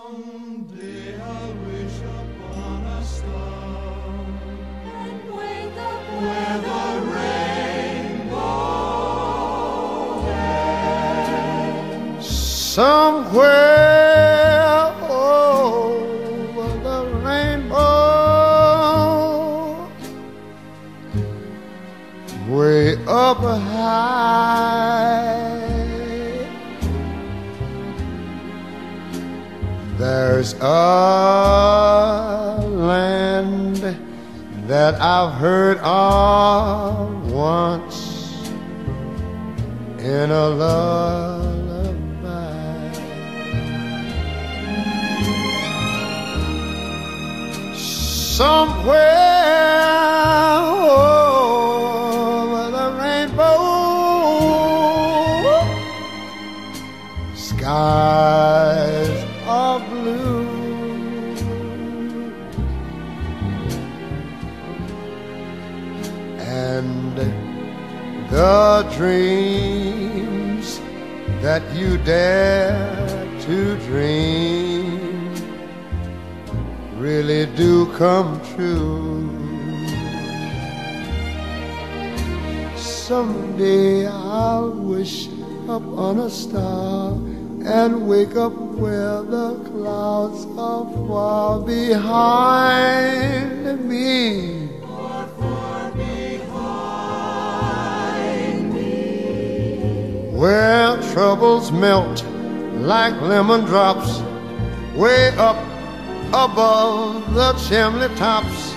Someday I'll wish upon a star and wake up where the rainbow ends. Somewhere over the rainbow, way up high, there's a land that I've heard of once in a lullaby. Somewhere over the rainbow, skies are blue, and the dreams that you dare to dream really do come true. Someday I'll wish upon a star and wake up where the clouds are far behind me. Far behind me. Where troubles melt like lemon drops way up above the chimney tops.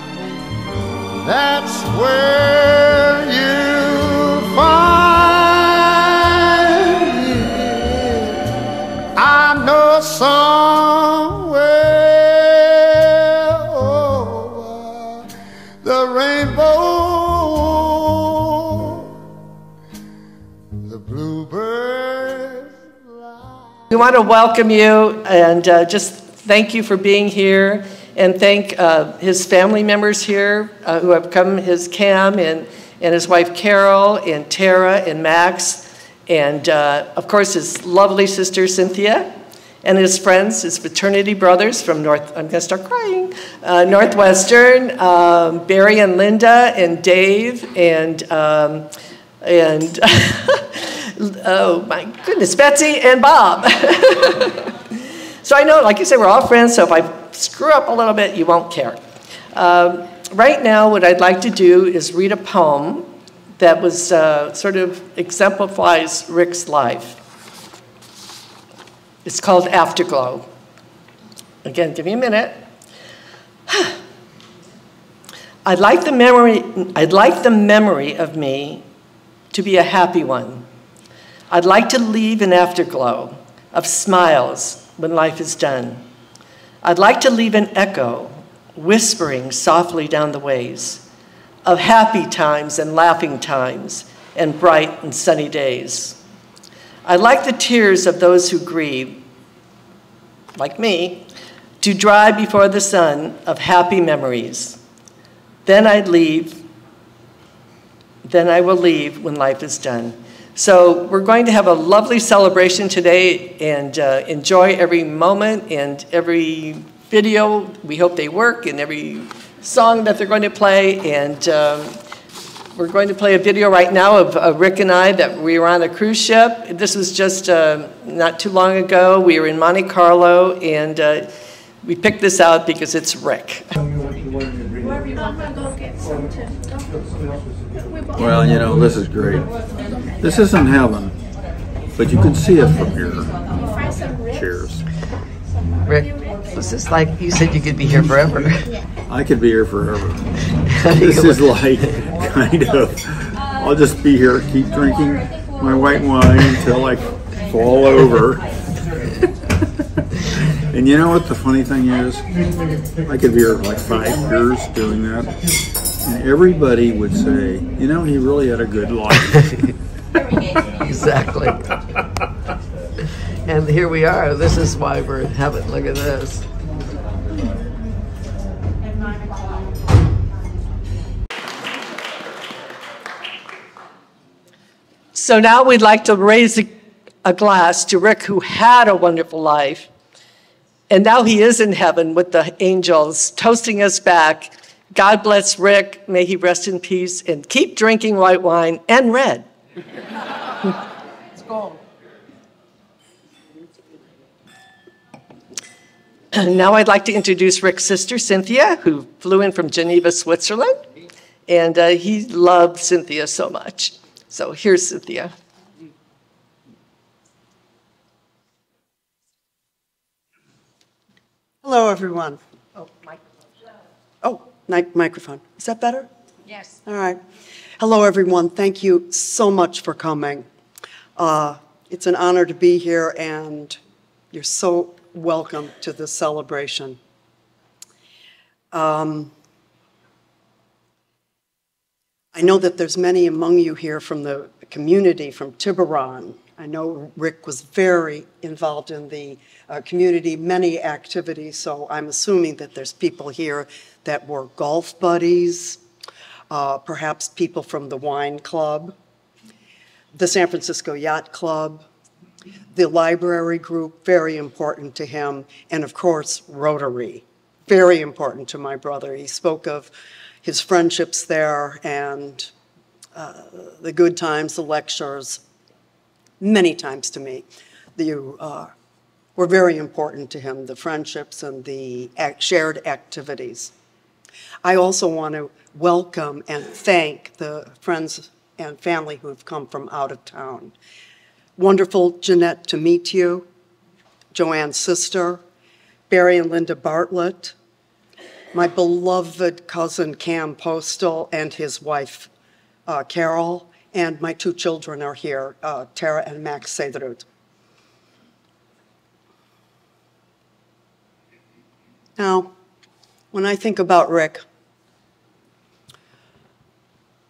That's where you find me. I know somewhere over the rainbow, the bluebirds fly. We want to welcome you and just thank you for being here, and thank his family members here who have come, his Cam and his wife Carol and Tara and Max, and of course his lovely sister Cynthia, and his friends, his fraternity brothers from I'm gonna start crying, Northwestern, Barry and Linda and Dave and oh my goodness, Betsy and Bob. So I know, like you said, we're all friends, so if I screw up a little bit, you won't care. Right now, what I'd like to do is read a poem that was sort of exemplifies Rick's life. It's called Afterglow. Again, give me a minute. I'd like the memory of me to be a happy one. I'd like to leave an afterglow of smiles when life is done. I'd like to leave an echo whispering softly down the ways of happy times and laughing times and bright and sunny days. I'd like the tears of those who grieve, like me, to dry before the sun of happy memories. Then I will leave when life is done. So we're going to have a lovely celebration today and enjoy every moment and every video. We hope they work, and every song that they're going to play. And we're going to play a video right now of Rick and I that we were on a cruise ship. This was just not too long ago. We were in Monte Carlo, and we picked this out because it's Rick. Well, you know, this is great. This isn't heaven, but you can see it from here. Cheers. Rick, was this like, you said you could be here forever? I could be here forever. This is like, kind of, I'll just be here, keep drinking my white wine until I fall over. And you know what the funny thing is? I could be here for like 5 years doing that. And everybody would say, you know, he really had a good life. Exactly. And here we are. This is why we're in heaven. Look at this. So now we'd like to raise a glass to Rick, who had a wonderful life, And now he is in heaven with the angels, toasting us back. God bless Rick, may he rest in peace, and keep drinking white wine and red. Let's go. Now I'd like to introduce Rick's sister, Cynthia, who flew in from Geneva, Switzerland. And he loved Cynthia so much. So here's Cynthia. Hello, everyone. Oh, microphone. Oh, microphone. Is that better? Yes. All right. Hello, everyone. Thank you so much for coming. It's an honor to be here, and you're so welcome to this celebration. I know that there's many among you here from the community, from Tiburon. I know Rick was very involved in the community, many activities, so I'm assuming that there's people here that were golf buddies, perhaps people from the wine club, the San Francisco Yacht Club, the library group, very important to him, and of course, Rotary, very important to my brother. He spoke of his friendships there and the good times, the lectures, many times to me. Were very important to him, the friendships and the shared activities. I also want to welcome and thank the friends and family who have come from out of town. Wonderful, Jeanette, to meet you, Joanne's sister, Barry and Linda Bartlett, my beloved cousin Cam Postle and his wife Carol, and my two children are here, Tara and Max Cedrud. Now, when I think about Rick,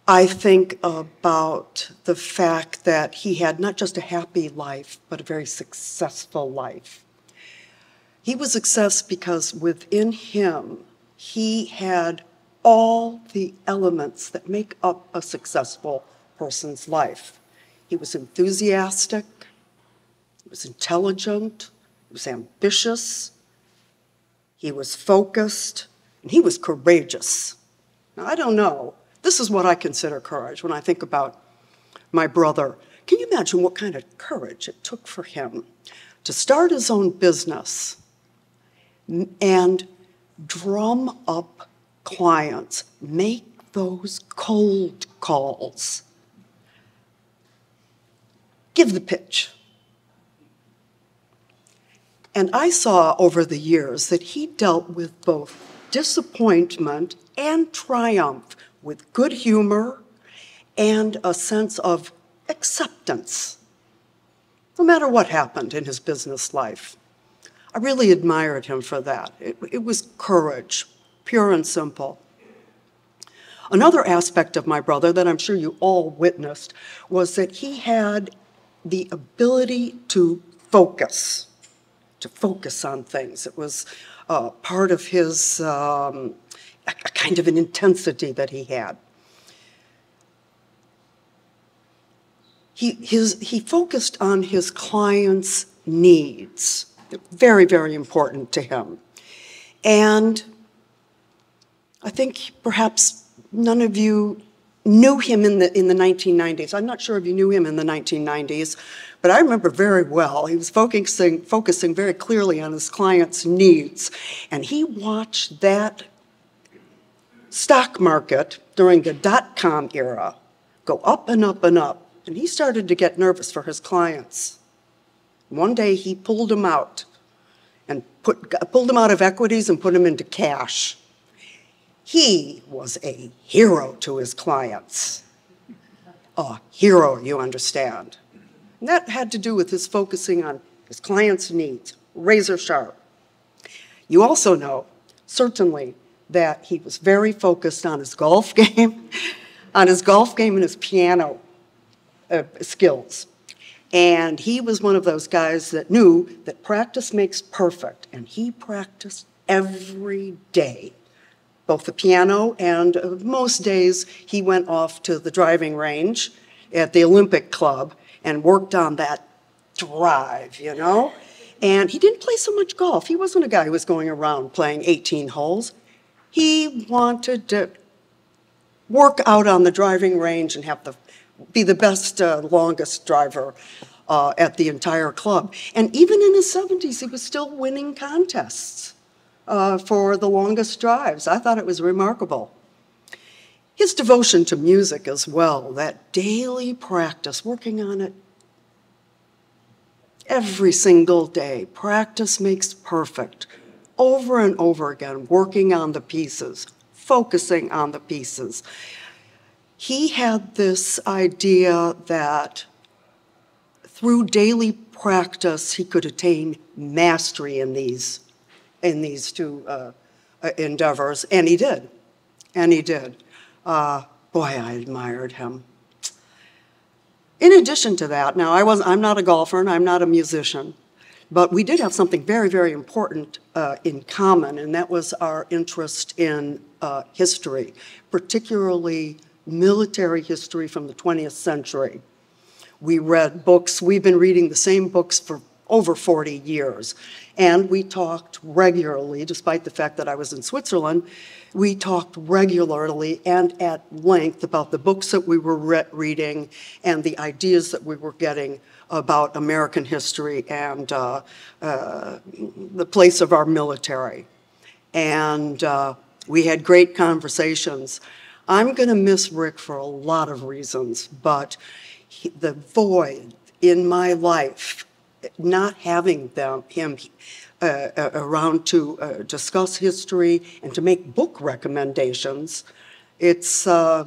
I think about the fact that he had not just a happy life, but a very successful life. He was a success because within him, he had all the elements that make up a successful person's life. He was enthusiastic, he was intelligent, he was ambitious, he was focused, and he was courageous. Now, I don't know. This is what I consider courage when I think about my brother. Can you imagine what kind of courage it took for him to start his own business and drum up clients, make those cold calls, give the pitch? And I saw over the years that he dealt with both disappointment and triumph with good humor and a sense of acceptance, no matter what happened in his business life. I really admired him for that. It was courage, pure and simple. Another aspect of my brother that I'm sure you all witnessed was that he had the ability to focus on things. It was part of his, a kind of an intensity that he had. He focused on his clients' needs. Very, very important to him. And I think perhaps none of you knew him in the 1990s. I'm not sure if you knew him in the 1990s, but I remember very well. He was focusing very clearly on his clients' needs. And he watched that stock market during the dot-com era go up and up and up. And he started to get nervous for his clients. One day he pulled them out and pulled them out of equities and put them into cash. He was a hero to his clients. A hero, you understand. And that had to do with his focusing on his clients' needs, razor sharp. You also know, certainly, that he was very focused on his golf game, and his piano skills. And he was one of those guys that knew that practice makes perfect, and he practiced every day, both the piano and most days he went off to the driving range at the Olympic Club and worked on that drive, you know? And he didn't play so much golf. He wasn't a guy who was going around playing 18 holes. He wanted to work out on the driving range and be the best, longest driver at the entire club. And even in his 70s, he was still winning contests for the longest drives. I thought it was remarkable. His devotion to music as well, that daily practice, working on it every single day. Practice makes perfect. Over and over again, working on the pieces, focusing on the pieces. He had this idea that through daily practice, he could attain mastery in these two endeavors, and he did. And he did. Boy, I admired him. In addition to that, now I'm not a golfer and I'm not a musician, but we did have something very, very important in common, and that was our interest in history, particularly military history from the 20th century. We read books. We've been reading the same books for over 40 years, and we talked regularly, despite the fact that I was in Switzerland. We talked regularly and at length about the books that we were reading and the ideas that we were getting about American history and the place of our military. And we had great conversations. I'm going to miss Rick for a lot of reasons, but the void in my life, not having him around to discuss history and to make book recommendations, it's a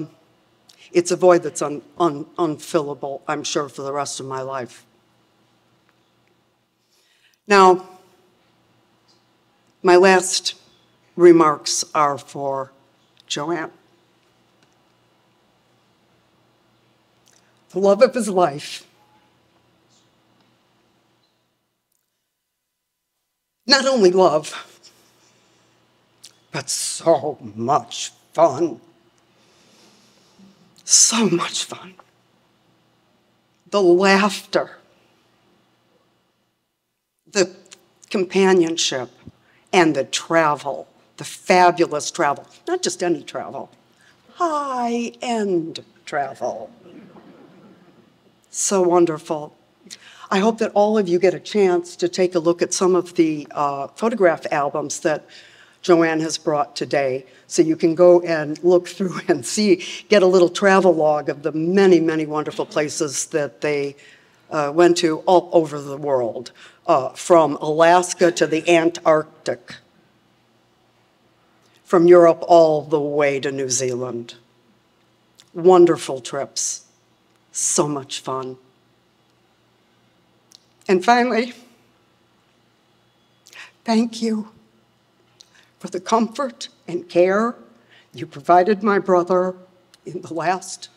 void that's unfillable, I'm sure, for the rest of my life. Now, my last remarks are for Joanne. The love of his life. Not only love, but so much fun. So much fun. The laughter, the companionship, and the travel, the fabulous travel. Not just any travel, high-end travel. So wonderful. I hope that all of you get a chance to take a look at some of the photograph albums that Joanne has brought today, so you can go and look through and get a little travel log of the many, many wonderful places that they went to all over the world, from Alaska to the Antarctic, from Europe all the way to New Zealand. Wonderful trips, so much fun. And finally, thank you for the comfort and care you provided my brother in the last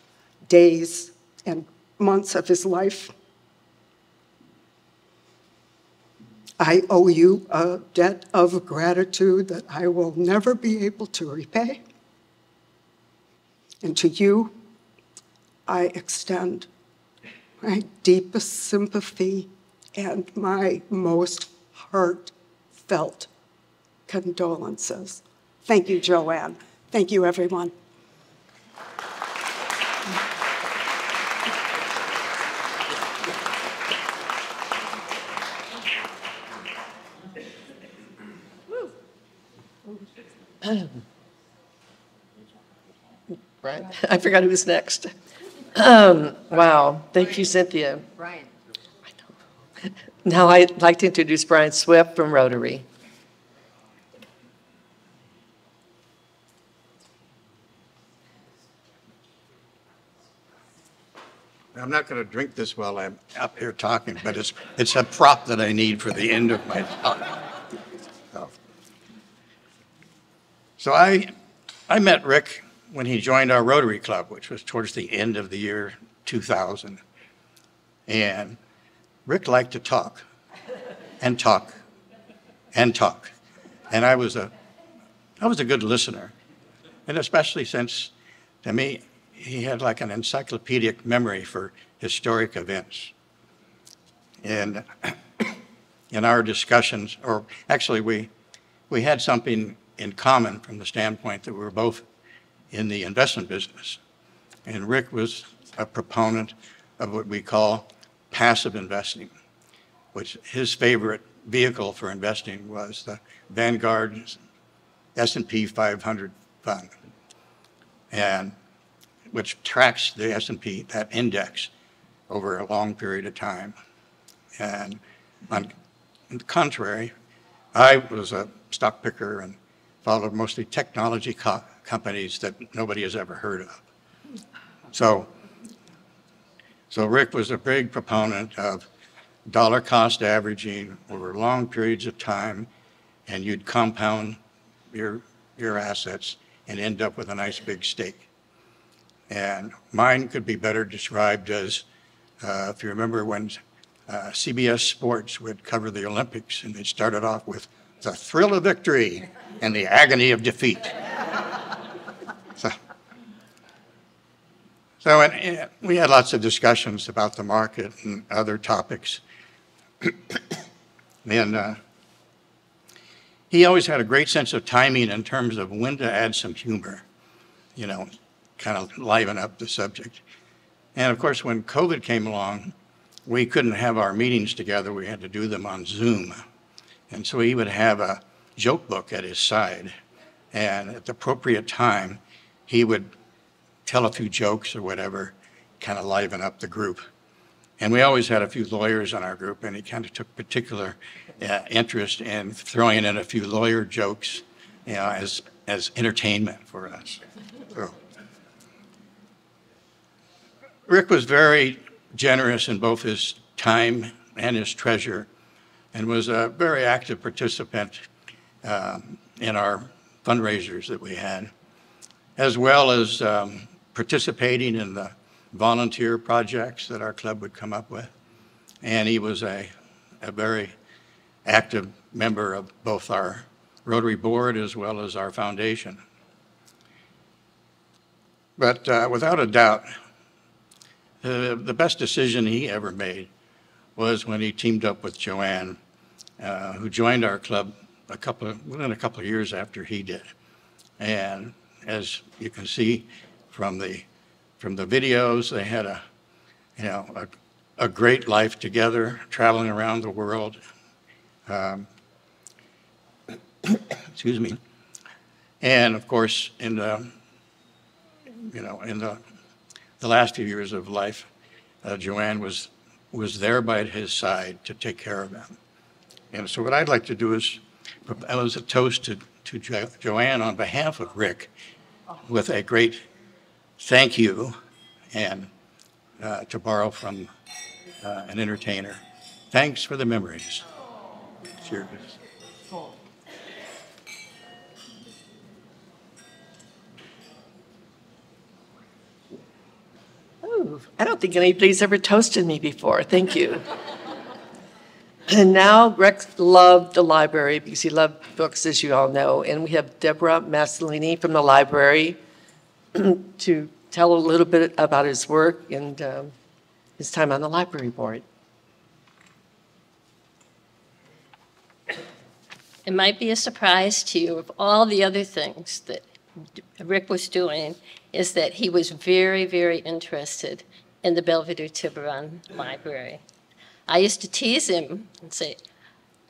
days and months of his life. I owe you a debt of gratitude that I will never be able to repay. And to you, I extend my deepest sympathy and my most heartfelt condolences. Thank you, Joanne. Thank you, everyone. Right. I forgot who was next. Wow. Thank you, Cynthia. Brian. Now I'd like to introduce Brian Swift from Rotary. I'm not going to drink this while I'm up here talking, but it's a prop that I need for the end of my talk. So I met Rick when he joined our Rotary Club, which was towards the end of the year 2000. And Rick liked to talk and talk and talk. And I was a good listener. And especially since, to me, he had like an encyclopedic memory for historic events. And in our discussions, or actually we had something in common from the standpoint that we were both in the investment business. And Rick was a proponent of what we call passive investing, which his favorite vehicle for investing was the Vanguard S&P 500 fund, and which tracks the S&P, that index, over a long period of time. And on the contrary, I was a stock picker and followed mostly technology companies that nobody has ever heard of. So Rick was a big proponent of dollar cost averaging over long periods of time, and you'd compound your assets and end up with a nice big stake. And mine could be better described as, if you remember when CBS Sports would cover the Olympics, and they started off with the thrill of victory and the agony of defeat. And we had lots of discussions about the market and other topics. And he always had a great sense of timing in terms of when to add some humor, you know, kind of liven up the subject. And of course, when COVID came along, we couldn't have our meetings together. We had to do them on Zoom. And so he would have a joke book at his side. And at the appropriate time, he would tell a few jokes or whatever, kind of liven up the group. And we always had a few lawyers on our group, and he kind of took particular interest in throwing in a few lawyer jokes, you know, as entertainment for us. So, Rick was very generous in both his time and his treasure, and was a very active participant in our fundraisers that we had, as well as participating in the volunteer projects that our club would come up with. And he was a very active member of both our Rotary Board as well as our foundation. But without a doubt, the best decision he ever made was when he teamed up with Joanne, who joined our club within a couple of years after he did. And as you can see from the videos, they had a great life together, traveling around the world. Excuse me. And of course, in the last few years of life, Joanne was there by his side to take care of him. And so what I'd like to do is propose a toast to Joanne on behalf of Rick, with a great thank you, and to borrow from an entertainer. Thanks for the memories. Cheers. Oh, I don't think anybody's ever toasted me before. Thank you. And now Rick loved the library because he loved books, as you all know. And we have Deborah Massolini from the library to tell a little bit about his work and his time on the library board. It might be a surprise to you of all the other things that Rick was doing, is that he was very, very interested in the Belvedere Tiburon Library. I used to tease him and say,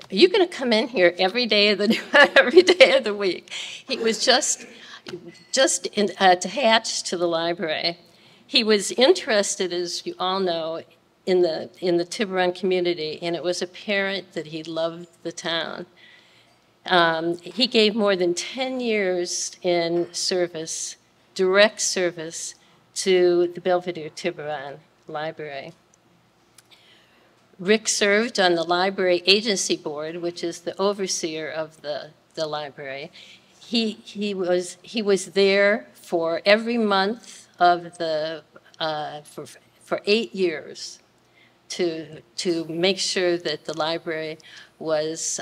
"Are you going to come in here every day of the week?" He was just attached to the library. He was interested, as you all know, in the Tiburon community, and it was apparent that he loved the town. He gave more than 10 years in service, direct service, to the Belvedere Tiburon Library. Rick served on the Library Agency Board, which is the overseer of the library. He was there for every month of the for 8 years to make sure that the library was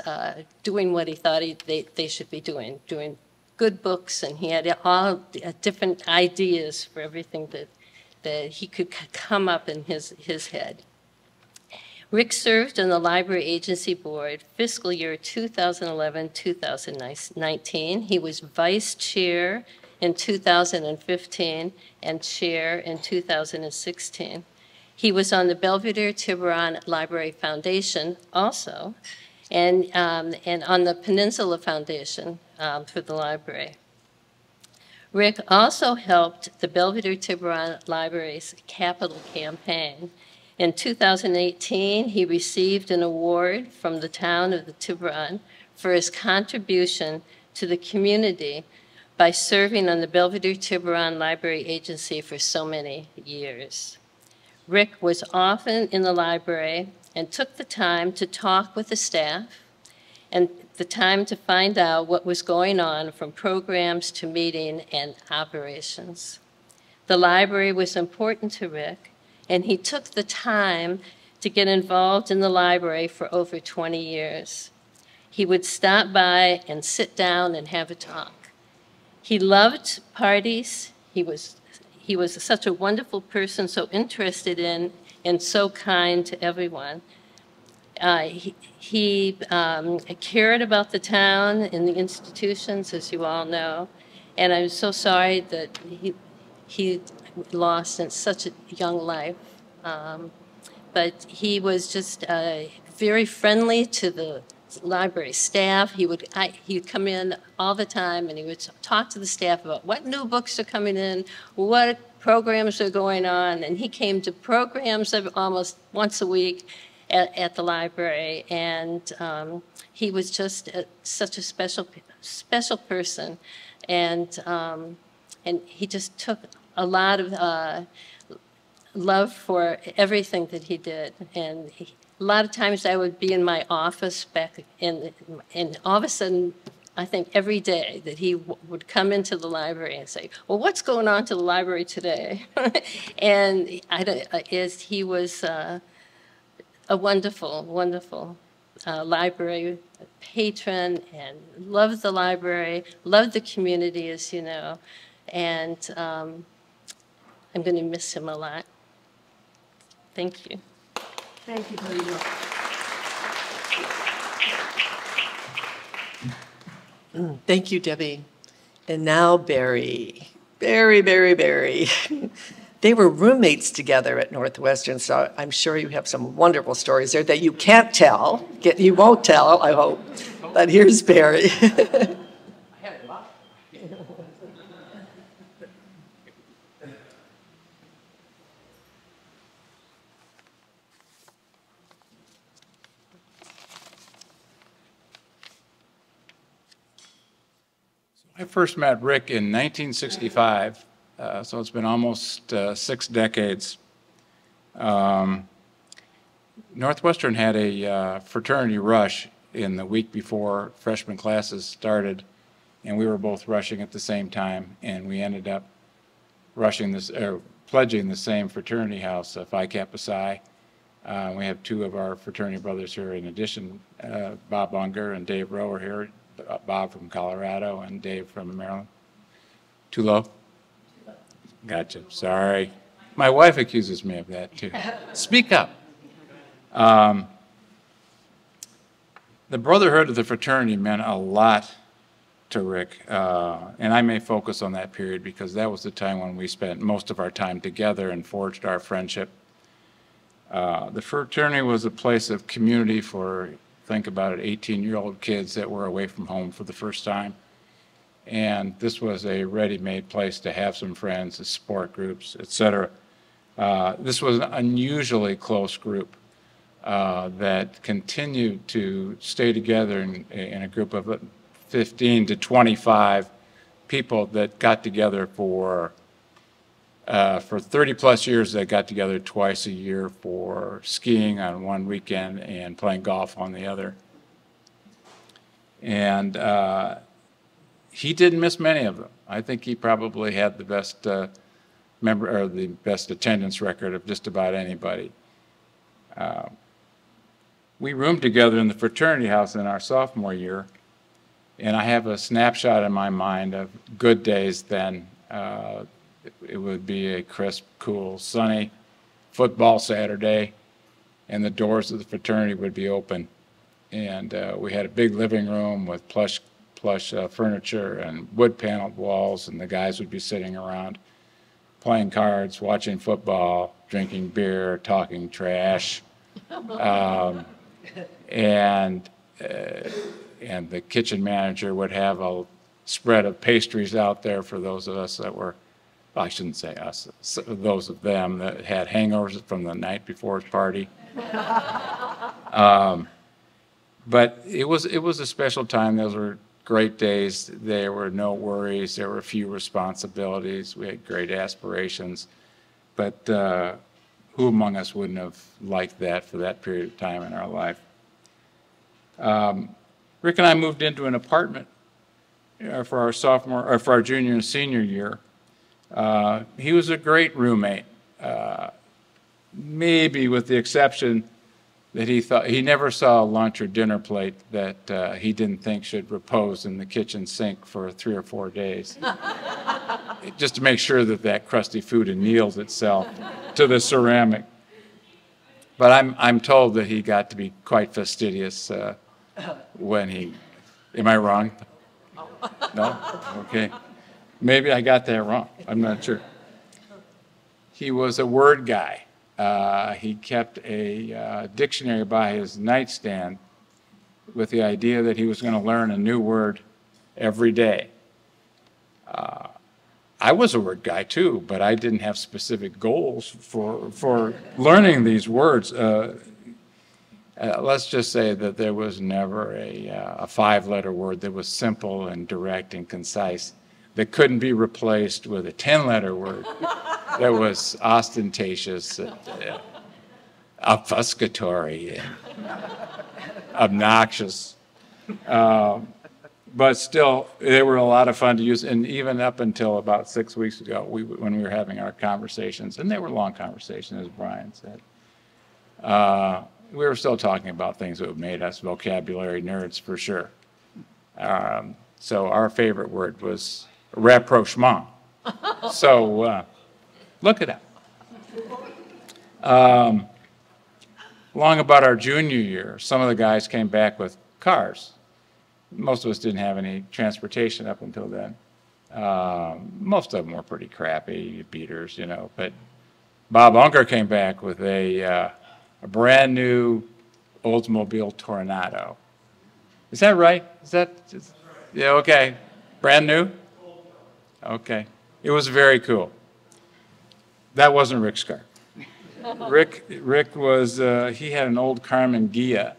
doing what he thought they should be doing good books, and he had all different ideas for everything that he could come up in his head. Rick served on the Library Agency Board fiscal year 2011-2019. He was vice chair in 2015 and chair in 2016. He was on the Belvedere Tiburon Library Foundation also, and on the Peninsula Foundation for the library. Rick also helped the Belvedere Tiburon Library's capital campaign. In 2018, he received an award from the town of the Tiburon for his contribution to the community by serving on the Belvedere Tiburon Library Agency for so many years. Rick was often in the library and took the time to talk with the staff and the time to find out what was going on from programs to meeting and operations. The library was important to Rick, and he took the time to get involved in the library for over 20 years. He would stop by and sit down and have a talk. He loved parties. He was such a wonderful person, so interested in and so kind to everyone. He cared about the town and the institutions, as you all know, and I'm so sorry that he lost in such a young life. But he was just very friendly to the library staff. He'd come in all the time and he would talk to the staff about what new books are coming in, what programs are going on, and he came to programs almost once a week at the library, and he was just such a special person, and he just took a lot of love for everything that he did. And a lot of times I would be in my office back and all of a sudden, I think every day that he would come into the library and say, well, what's going on to the library today? And he was a wonderful, wonderful library patron and loved the library, loved the community, as you know. And I'm going to miss him a lot. Thank you. Thank you very much. Thank you, Debbie. And now Barry. Barry. They were roommates together at Northwestern, so I'm sure you have some wonderful stories there that you can't tell. You won't tell, I hope. But here's Barry. I first met Rick in 1965, so it's been almost 6 decades. Northwestern had a fraternity rush in the week before freshman classes started, and we were both rushing at the same time, and we ended up pledging the same fraternity house, Phi Kappa Psi. We have 2 of our fraternity brothers here in addition. Bob Unger and Dave Rowe are here. Bob from Colorado and Dave from Maryland. Too low? Gotcha. Sorry. My wife accuses me of that, too. Speak up. The brotherhood of the fraternity meant a lot to Rick, and I may focus on that period because that was the time when we spent most of our time together and forged our friendship. The fraternity was a place of community for, think about it, 18-year-old kids that were away from home for the first time. And this was a ready-made place to have some friends, support groups, etc. This was an unusually close group that continued to stay together in a group of 15 to 25 people that got together for 30-plus years. They got together twice a year for skiing on one weekend and playing golf on the other. And he didn't miss many of them. I think he probably had the best the best attendance record of just about anybody. We roomed together in the fraternity house in our sophomore year, and I have a snapshot in my mind of good days then. It would be a crisp, cool, sunny football Saturday. and the doors of the fraternity would be open. And we had a big living room with plush furniture and wood-paneled walls, and the guys would be sitting around playing cards, watching football, drinking beer, talking trash. And the kitchen manager would have a spread of pastries out there for those of us that were, well, I shouldn't say us, those of them that had hangovers from the night before's party. But it was a special time. Those were great days. There were no worries. There were few responsibilities. We had great aspirations. But who among us wouldn't have liked that for that period of time in our life? Rick and I moved into an apartment for our junior and senior year. He was a great roommate, maybe with the exception that he never saw a lunch or dinner plate that he didn't think should repose in the kitchen sink for 3 or 4 days, just to make sure that crusty food anneals itself to the ceramic. But I'm told that he got to be quite fastidious when he. Am I wrong? No? Okay. Maybe I got that wrong. I'm not sure. He was a word guy. He kept a dictionary by his nightstand with the idea that he was going to learn a new word every day. I was a word guy too, but I didn't have specific goals for learning these words. Let's just say that there was never a 5-letter word that was simple and direct and concise that couldn't be replaced with a 10-letter word that was ostentatious and obfuscatory and obnoxious. But still, they were a lot of fun to use. And even up until about 6 weeks ago, when we were having our conversations, and they were long conversations, as Brian said, we were still talking about things that made us vocabulary nerds for sure. So our favorite word was rapprochement. So look it up. Long about our junior year, some of the guys came back with cars. Most of us didn't have any transportation up until then. Most of them were pretty crappy, beaters, you know. But Bob Unger came back with a brand new Oldsmobile Tornado. Is that right? Yeah, okay. Brand new? Okay. It was very cool. That wasn't Rick's car. Rick was, he had an old Carmen Ghia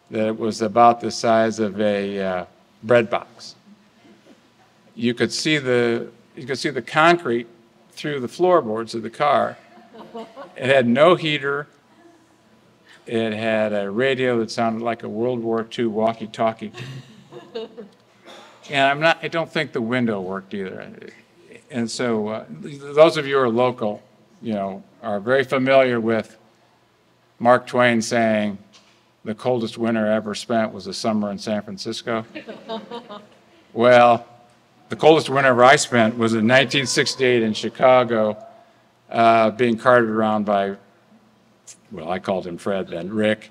that was about the size of a bread box. You could see the concrete through the floorboards of the car. It had no heater. It had a radio that sounded like a World War II walkie-talkie. And I don't think the window worked either. And so those of you who are local, you know, are very familiar with Mark Twain saying, the coldest winter I ever spent was a summer in San Francisco. Well, the coldest winter I spent was in 1968 in Chicago, being carted around by, well, I called him Fred then, Rick,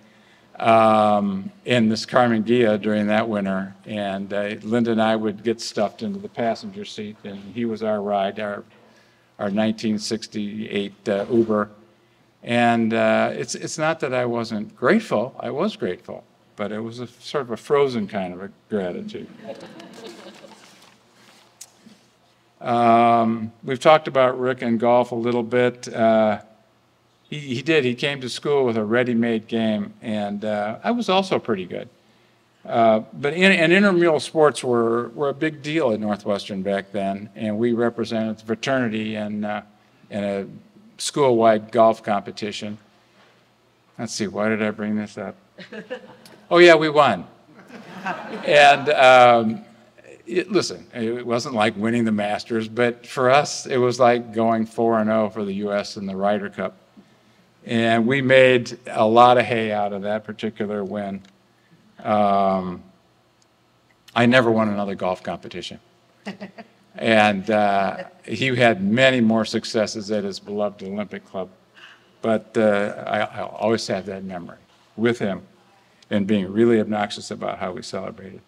in this Carmen Ghia during that winter. And Linda and I would get stuffed into the passenger seat, and he was our ride, our 1968 Uber. And it's not that I wasn't grateful. I was grateful, but it was a sort of a frozen kind of a gratitude. We've talked about Rick and golf a little bit. He did. He came to school with a ready-made game, and I was also pretty good. But intramural sports were a big deal at Northwestern back then, and we represented the fraternity in a school-wide golf competition. Let's see, why did I bring this up? Oh yeah, we won. And listen, it wasn't like winning the Masters, but for us, it was like going 4-0 for the U.S. in the Ryder Cup. And we made a lot of hay out of that particular win. I never won another golf competition. And he had many more successes at his beloved Olympic Club. But I'll always have that memory with him and being really obnoxious about how we celebrated.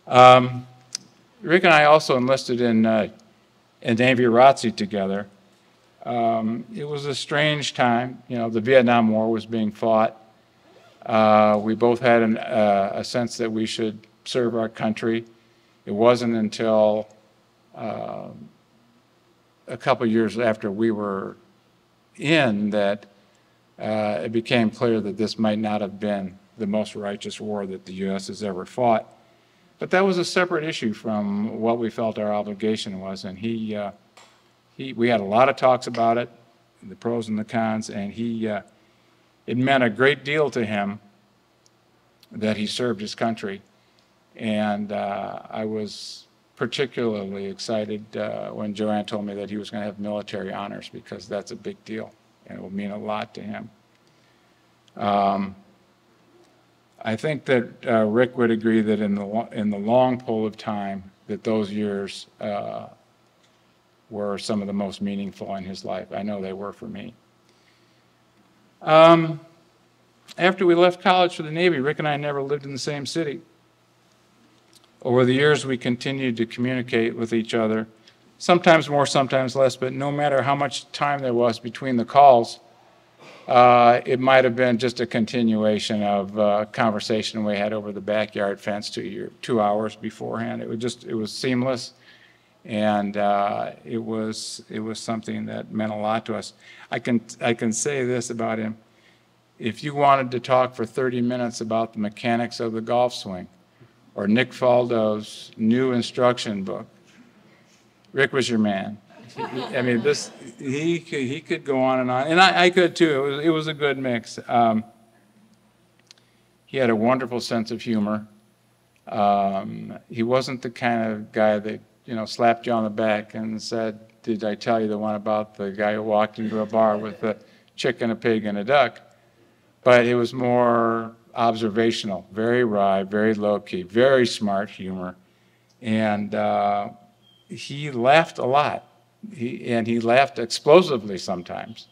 Rick and I also enlisted in Navy ROTC together. It was a strange time. You know, the Vietnam War was being fought. We both had a sense that we should serve our country. It wasn't until a couple years after we were in that it became clear that this might not have been the most righteous war that the U.S. has ever fought. But that was a separate issue from what we felt our obligation was, and we had a lot of talks about it, the pros and the cons, and it meant a great deal to him that he served his country. And I was particularly excited when Joanne told me that he was going to have military honors, because that's a big deal and it will mean a lot to him. I think that Rick would agree that in the long pull of time, that those years were some of the most meaningful in his life. I know they were for me. After we left college for the Navy, Rick and I never lived in the same city. Over the years, we continued to communicate with each other, sometimes more, sometimes less, but no matter how much time there was between the calls, it might have been just a continuation of a conversation we had over the backyard fence 2 hours beforehand. It was seamless, and it was something that meant a lot to us. I can say this about him: if you wanted to talk for 30 minutes about the mechanics of the golf swing, or Nick Faldo's new instruction book, Rick was your man. I mean, he could go on, and I could too. It was a good mix. He had a wonderful sense of humor. He wasn't the kind of guy that, you know, slapped you on the back and said, "Did I tell you the one about the guy who walked into a bar with a chicken, a pig, and a duck?" But it was more observational, very wry, very low-key, very smart humor. And he laughed a lot. He laughed explosively sometimes.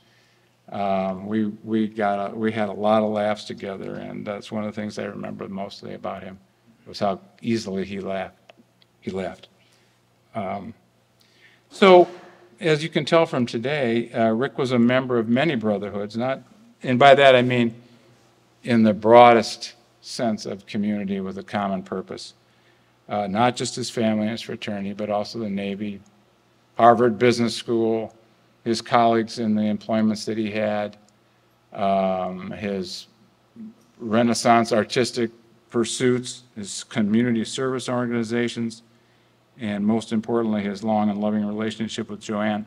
We had a lot of laughs together, and that's one of the things I remember mostly about him, was how easily he laughed. So, as you can tell from today, Rick was a member of many brotherhoods, and by that I mean in the broadest sense of community with a common purpose. Not just his family and his fraternity, but also the Navy, Harvard Business School, his colleagues in the employments that he had, his Renaissance artistic pursuits, his community service organizations, and most importantly, his long and loving relationship with Joanne.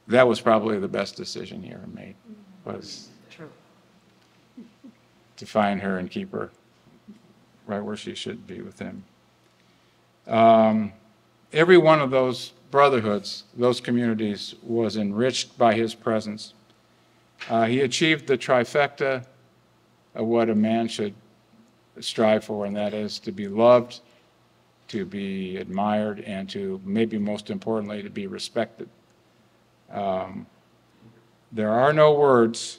That was probably the best decision he ever made, was to find her and keep her right where she should be with him. Every one of those brotherhoods, those communities, was enriched by his presence. He achieved the trifecta of what a man should strive for, and that is to be loved, to be admired, and to, maybe most importantly, to be respected. There are no words,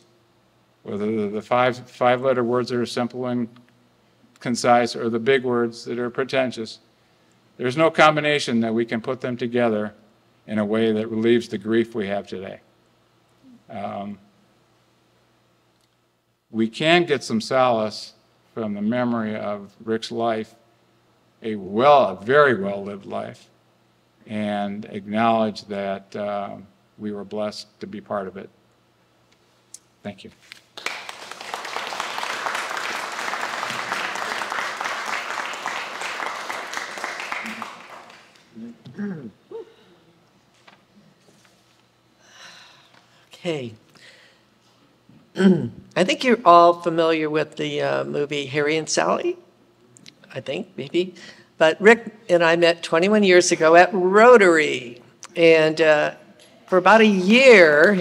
whether the five-letter words that are simple and concise or the big words that are pretentious. There's no combination that we can put them together in a way that relieves the grief we have today. We can get some solace from the memory of Rick's life, a very well-lived life, and acknowledge that we were blessed to be part of it. Thank you. Okay. I think you're all familiar with the movie Harry and Sally. I think, maybe. But Rick and I met 21 years ago at Rotary. And for about a year,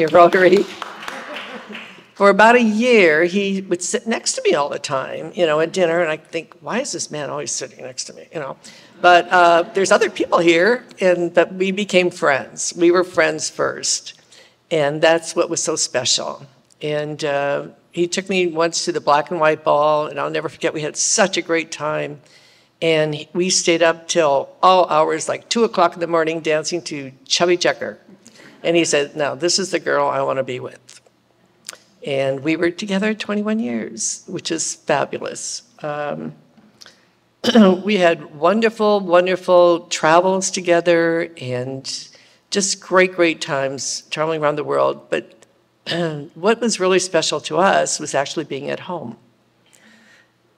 for about a year, he would sit next to me all the time, you know, at dinner. And I think, why is this man always sitting next to me, you know? But there's other people here, but we became friends. We were friends first. And that's what was so special. And he took me once to the black and white ball, and I'll never forget, we had such a great time. And we stayed up till all hours, like 2 o'clock in the morning, dancing to Chubby Checker. And he said, "No, this is the girl I want to be with." And we were together 21 years, which is fabulous. We had wonderful, wonderful travels together and just great, great times traveling around the world. But what was really special to us was actually being at home.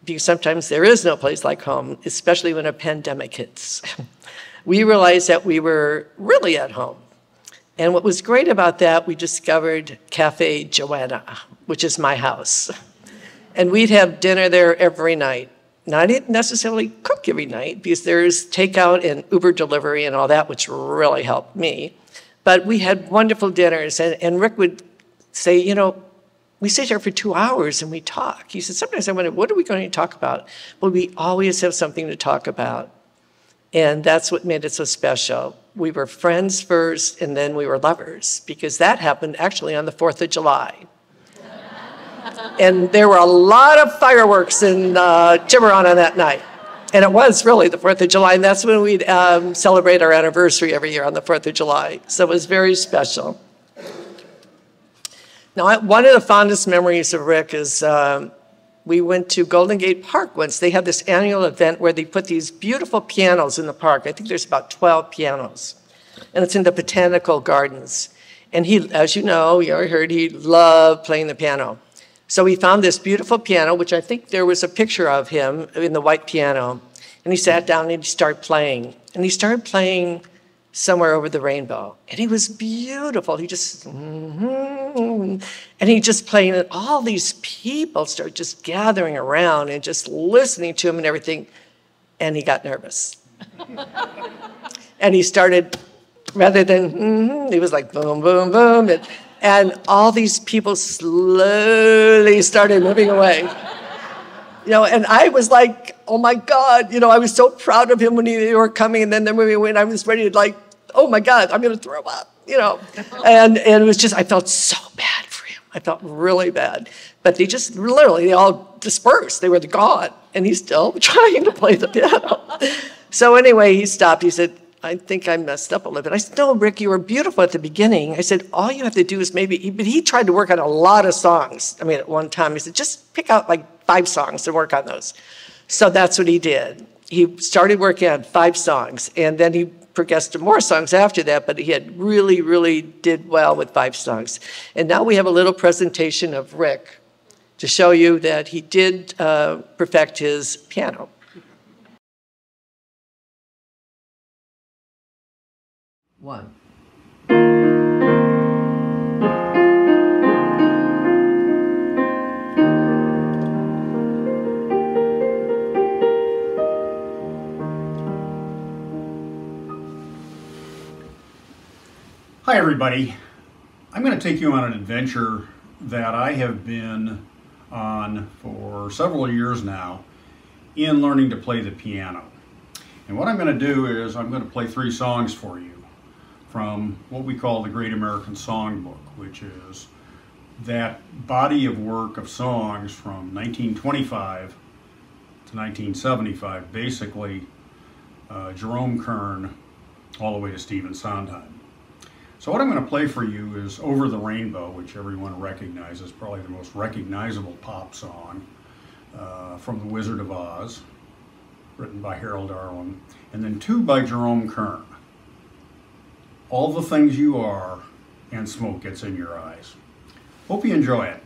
Because sometimes there is no place like home, especially when a pandemic hits. We realized that we were really at home. And what was great about that, we discovered Cafe Joanna, which is my house. And we'd have dinner there every night. Now, I didn't necessarily cook every night because there's takeout and Uber delivery and all that, which really helped me. But we had wonderful dinners, and Rick would say, you know, we sit here for 2 hours and we talk. He said, sometimes I wonder, what are we going to talk about? Well, we always have something to talk about. And that's what made it so special. We were friends first, and then we were lovers, because that happened actually on the 4th of July. And there were a lot of fireworks in Tiburon on that night. And it was really the 4th of July, and that's when we'd celebrate our anniversary every year on the 4th of July. So it was very special. Now, one of the fondest memories of Rick is we went to Golden Gate Park once. They had this annual event where they put these beautiful pianos in the park. I think there's about 12 pianos. And it's in the Botanical Gardens. And he, as you know, you already heard, he loved playing the piano. So we found this beautiful piano, which I think there was a picture of him in the white piano. And he sat down and he started playing. And he started playing Somewhere Over the Rainbow. And he was beautiful. He just, and he just playing, and all these people started just gathering around and just listening to him and everything. And he got nervous. And he started, rather than, he was like boom, boom, boom. And all these people slowly started moving away. You know, and I was like, oh my God, you know, I was so proud of him when they were coming, and then they're moving away, and I was ready to like, oh my God, I'm going to throw up, you know. And it was just, I felt so bad for him. I felt really bad. But they just literally, they all dispersed. They were gone, and he's still trying to play the piano. So anyway, he stopped. He said, I think I messed up a little bit. I said, no, Rick, you were beautiful at the beginning. I said, all you have to do is maybe, but he tried to work on a lot of songs. I mean, at one time, he said, just pick out like 5 songs and work on those. So that's what he did. He started working on 5 songs, and then he progressed to more songs after that, but he had really, really did well with 5 songs. And now we have a little presentation of Rick to show you that he did perfect his piano. One. Hi everybody. I'm going to take you on an adventure that I have been on for several years now in learning to play the piano. And what I'm going to do is I'm going to play 3 songs for you from what we call the Great American Songbook, which is that body of work of songs from 1925 to 1975, basically Jerome Kern all the way to Stephen Sondheim. So what I'm going to play for you is Over the Rainbow, which everyone recognizes, probably the most recognizable pop song from The Wizard of Oz, written by Harold Arlen, and then 2 by Jerome Kern, All the Things You Are and Smoke Gets in Your Eyes. Hope you enjoy it.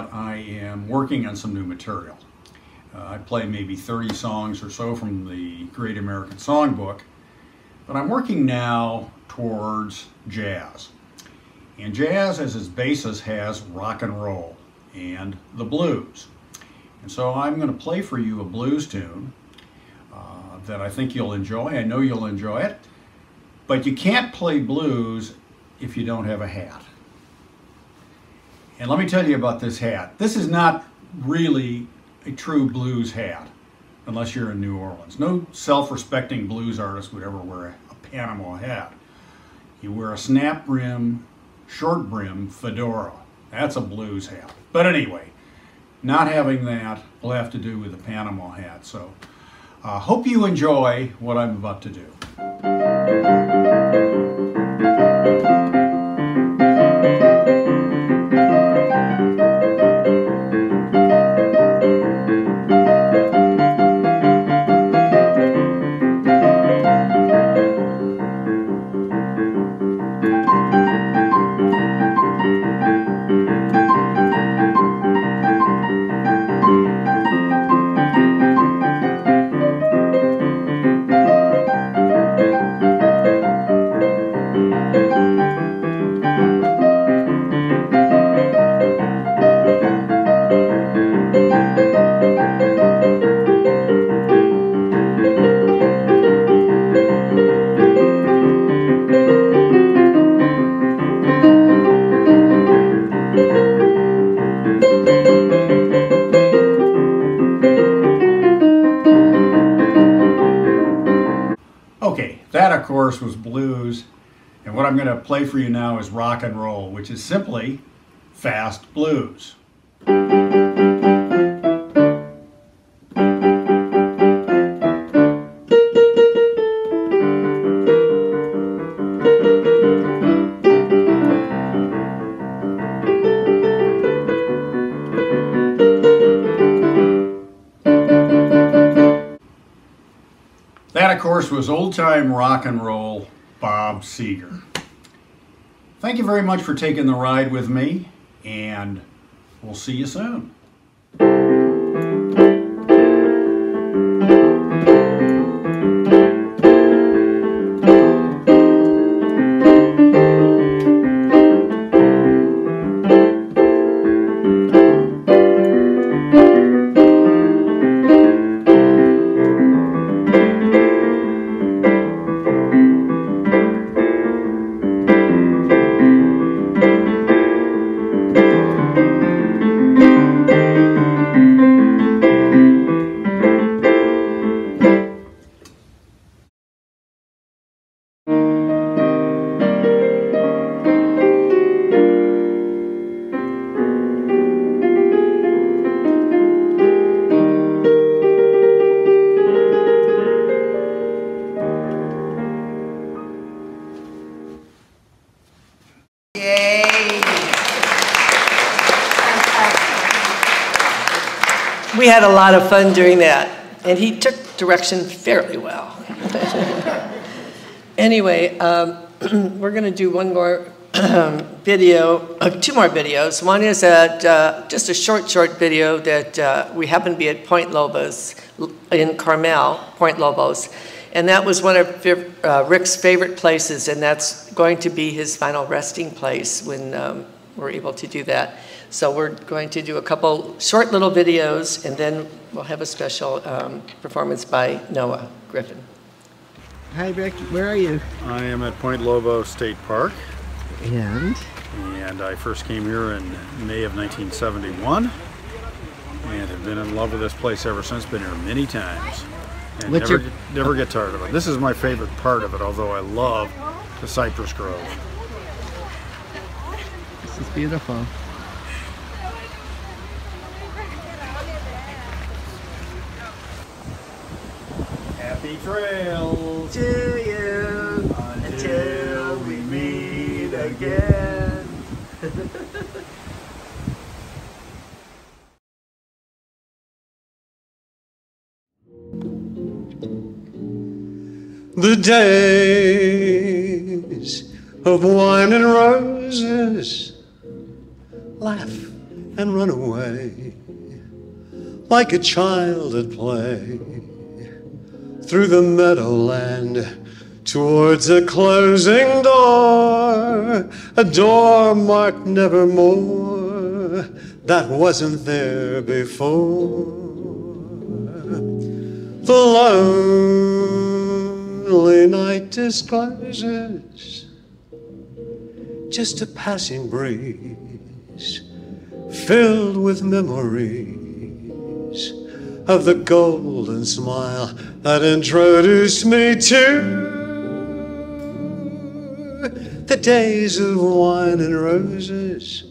that I am working on some new material. I play maybe 30 songs or so from the Great American Songbook, but I'm working now towards jazz. And jazz as its basis has rock and roll and the blues. And so I'm going to play for you a blues tune that I think you'll enjoy. I know you'll enjoy it. But you can't play blues if you don't have a hat. And let me tell you about this hat. This is not really a true blues hat unless you're in New Orleans. No self-respecting blues artist would ever wear a Panama hat. You wear a snap brim, short brim fedora. That's a blues hat. But anyway, not having that will have to do with the Panama hat. So hope you enjoy what I'm about to do. Okay, that of course was blues, and what I'm going to play for you now is rock and roll, which is simply fast blues. That, of course, was old-time rock and roll Bob Seger. Thank you very much for taking the ride with me, and we'll see you soon. We had a lot of fun doing that, and he took direction fairly well. Anyway, we're going to do one more video, two more videos. One is just a short video that we happened to be at Point Lobos in Carmel, Point Lobos, and that was one of Rick's favorite places, and that's going to be his final resting place when we're able to do that. So we're going to do a couple short little videos, and then we'll have a special performance by Noah Griffin. Hi, Rick. Where are you? I am at Point Lobos State Park. And I first came here in May of 1971 and have been in love with this place ever since. Been here many times and never get tired of it. This is my favorite part of it, although I love the cypress grove. This is beautiful. Happy trails To you until we meet again. The days of wine and roses, laugh and run away like a child at play through the meadowland towards a closing door, a door marked nevermore that wasn't there before. The lonely night discloses just a passing breeze filled with memories of the golden smile that introduced me to the days of wine and roses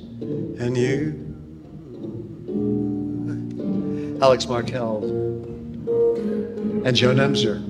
and you. Alex Martel and Joe Nemser.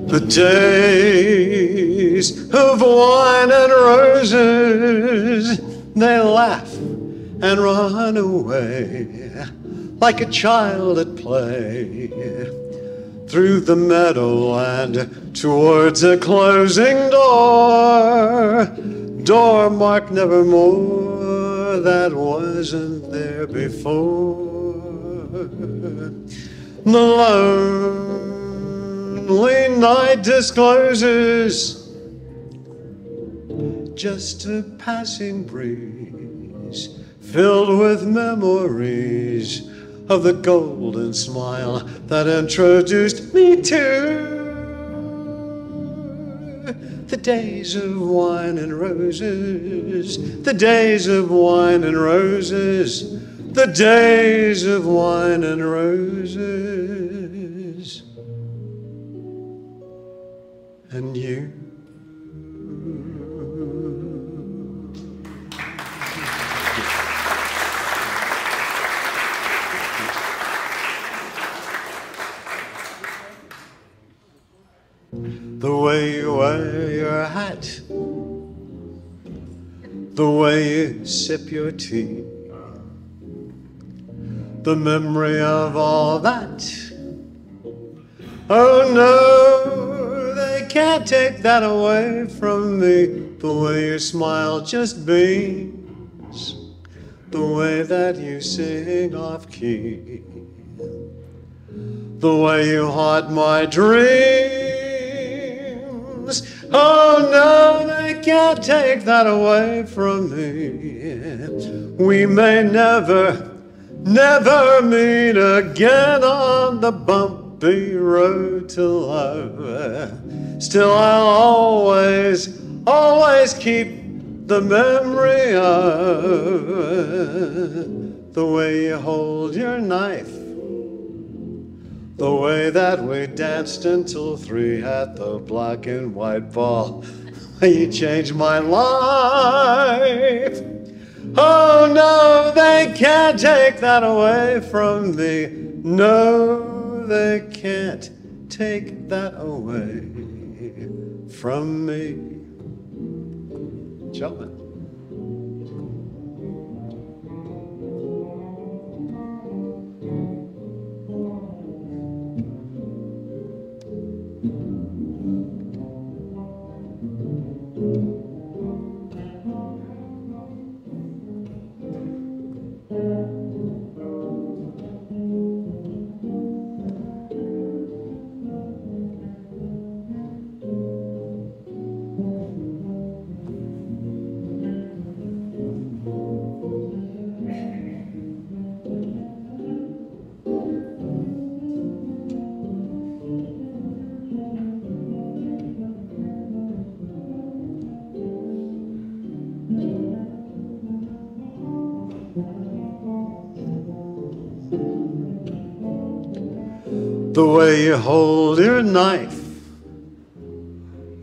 The days of wine and roses, they laugh and run away like a child at play through the meadowland towards a closing door, door marked nevermore that wasn't there before. The lonely night discloses just a passing breeze filled with memories of the golden smile that introduced me to the days of wine and roses, the days of wine and roses, the days of wine and roses, and you. The way you wear your hat, the way you sip your tea, the memory of all that. Oh no, they can't take that away from me. The way your smile just beams, the way that you sing off key, the way you haunt my dreams. Oh no, they can't take that away from me. We may never meet again on the bumpy road to love. Still I'll always keep the memory of the way you hold your knife, the way that we danced until 3 at the black and white ball. You changed my life. Oh no, they can't take that away from me. No, they can't take that away from me. Gentlemen. the way you hold your knife,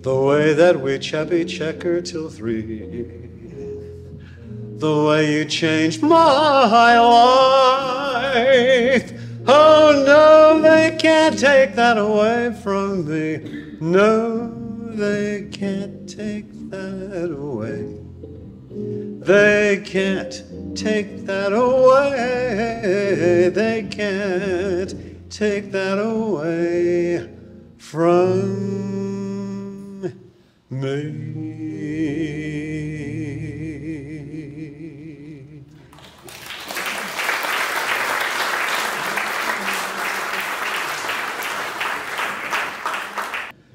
the way that we chappy checker till 3, the way you changed my life. Oh no, they can't take that away from me. No, they can't take that away. They can't take that away. They can't take that away from me.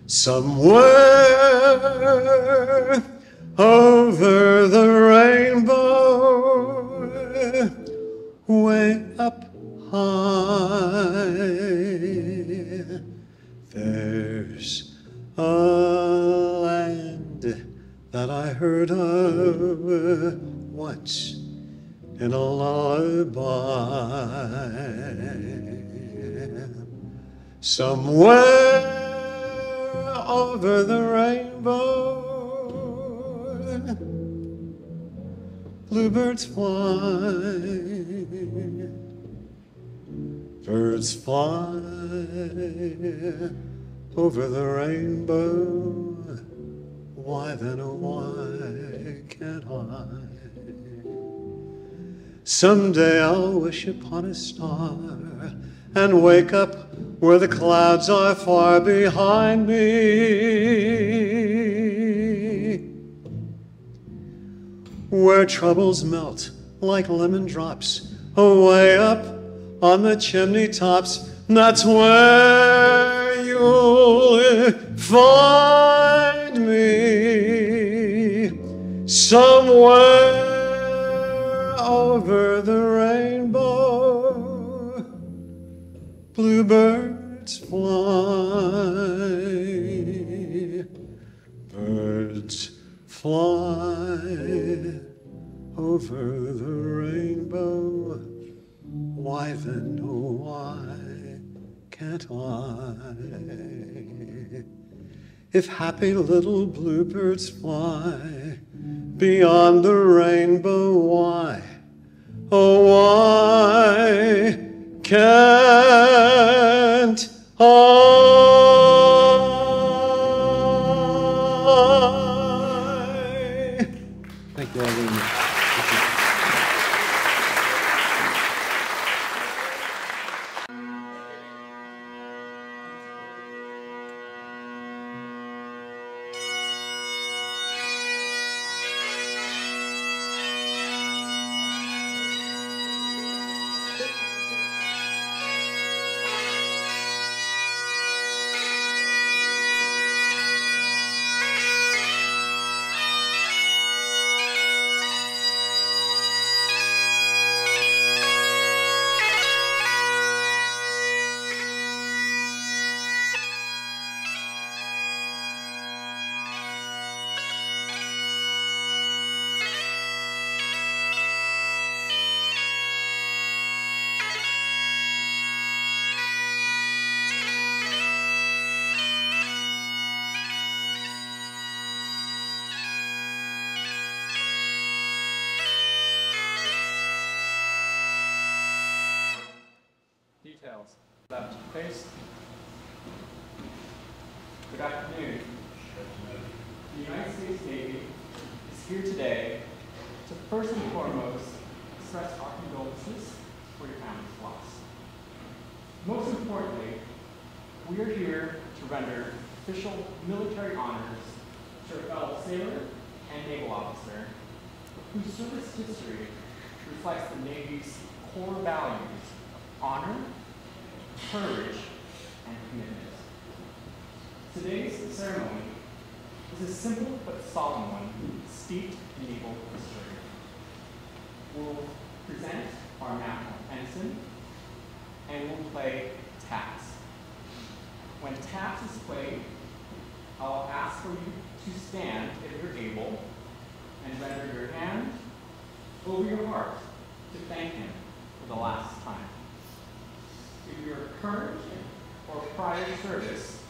Somewhere over the rainbow, way up high, there's a land that I heard of once in a lullaby. Somewhere over the rainbow, bluebirds fly, birds fly over the rainbow. Why then, oh why can't I? Someday I'll wish upon a star and wake up where the clouds are far behind me, where troubles melt like lemon drops away up on the chimney tops. That's where you'll find me, somewhere over the rainbow, bluebirds fly, birds fly over the rainbow. Why then, oh why can't I? If happy little bluebirds fly beyond the rainbow, why, oh why can't I? Thank you, Eileen. Details. Left face. Good afternoon. The United States Navy is here today to first and foremost express our condolences for your family's loss. Most importantly, we are here to render official military honors to a fellow sailor and naval officer whose service history reflects the Navy's core values of honor, courage, and commitment. Today's ceremony is a simple but solemn one, steeped in naval history. We'll present our national ensign, and we'll play taps. When taps is played, I'll ask for you to stand if you're able, and render your hand over your heart to thank him for the last time. If your courage or prior to service,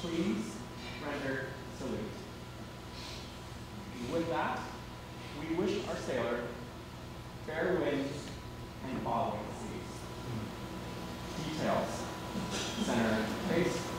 please render salute. With that, we wish our sailor fair winds and following seas. Details. Center face.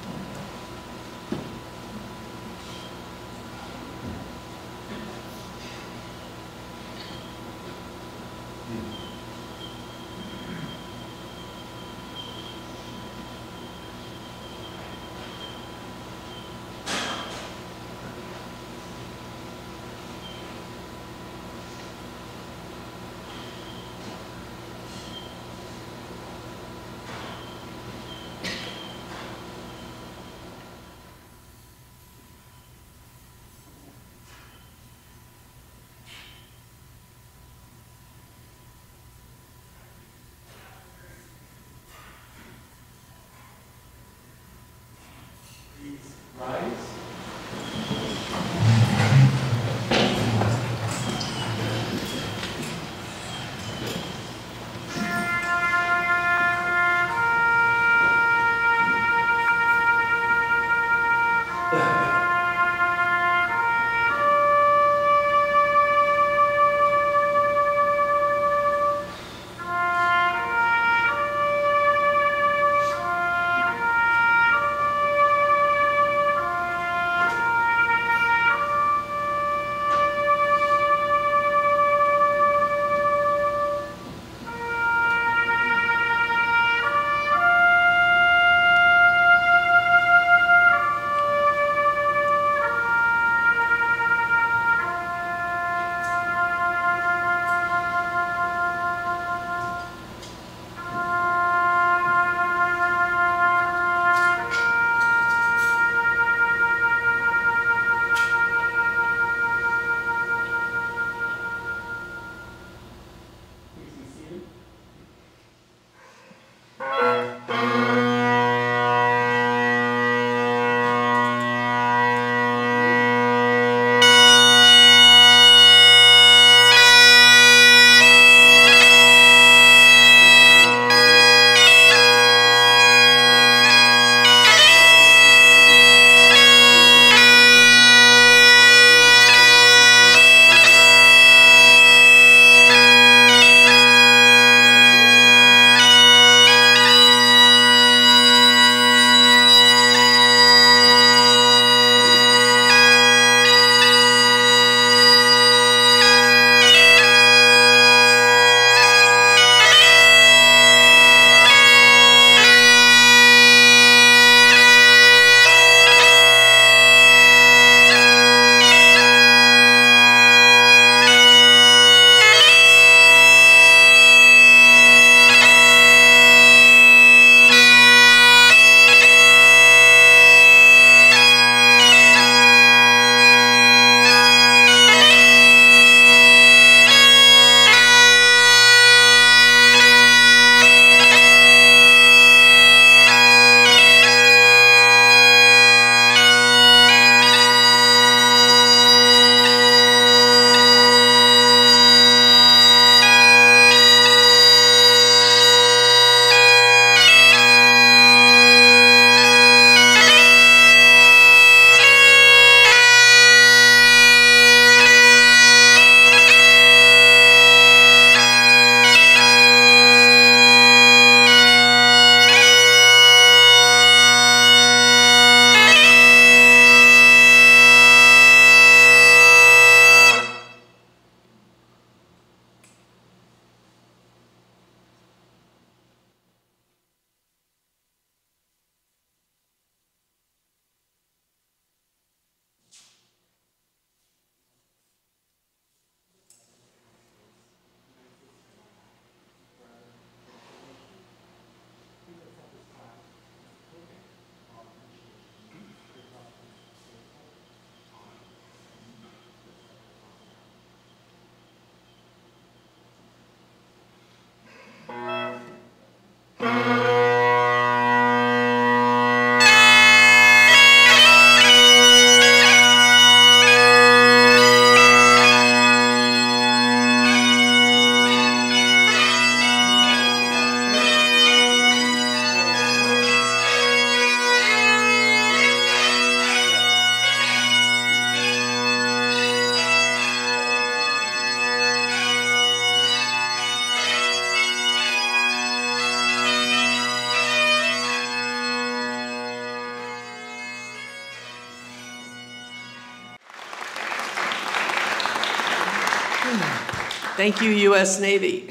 Thank you, U.S. Navy.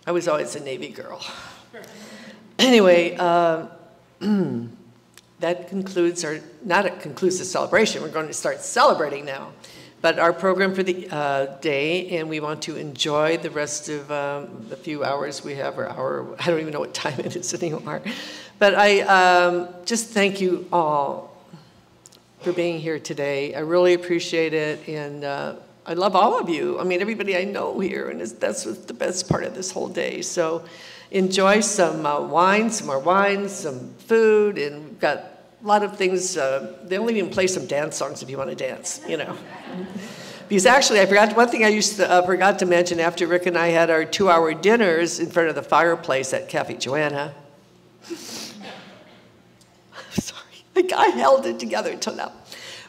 I was always a Navy girl. Anyway, that concludes our, not it concludes the celebration. We're going to start celebrating now. But our program for the day, and we want to enjoy the rest of the few hours we have, or hour, I don't even know what time it is anymore. But I just thank you all for being here today. I really appreciate it, and I love all of you. I mean, everybody I know here, and that's the best part of this whole day. So enjoy some wine, some more wine, some food, and we've got a lot of things. They'll even play some dance songs if you want to dance, you know. Because actually, I forgot, one thing I forgot to mention after Rick and I had our 2-hour dinners in front of the fireplace at Cafe Joanna. I'm sorry, I held it together until now.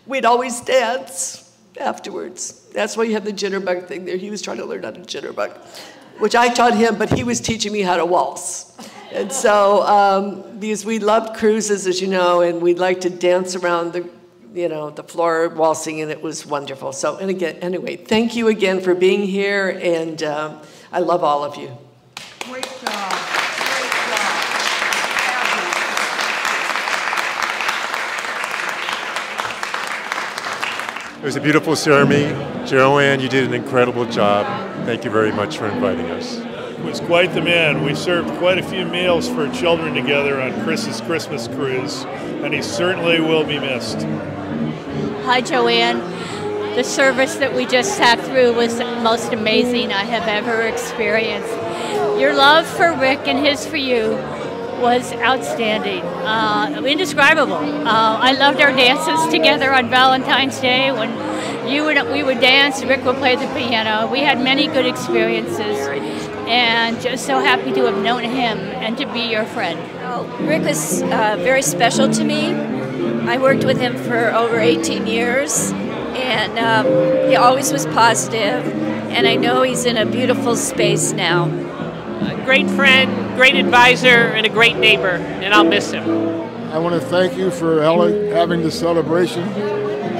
We'd always dance afterwards. That's why you have the jitterbug thing there. He was trying to learn how to jitterbug, which I taught him, but he was teaching me how to waltz. And so, because we loved cruises, as you know, and we'd like to dance around the, you know, the floor waltzing, and it was wonderful. So, and again, anyway, thank you again for being here, and I love all of you. Great job. Great job. It was a beautiful ceremony. Joanne, you did an incredible job. Thank you very much for inviting us. It was quite the man. We served quite a few meals for children together on Chris's Christmas cruise, and he certainly will be missed. Hi, Joanne. The service that we just sat through was the most amazing I have ever experienced. Your love for Rick and his for you was outstanding, indescribable. I loved our dances together on Valentine's Day when we would dance, Rick would play the piano. We had many good experiences, and just so happy to have known him and to be your friend. Well, Rick was very special to me. I worked with him for over 18 years, and he always was positive, and I know he's in a beautiful space now. A great friend, great advisor, and a great neighbor, and I'll miss him. I want to thank you for having the celebration.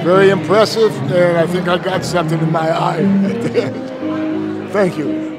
Very impressive, and I think I got something in my eye at the end. Thank you.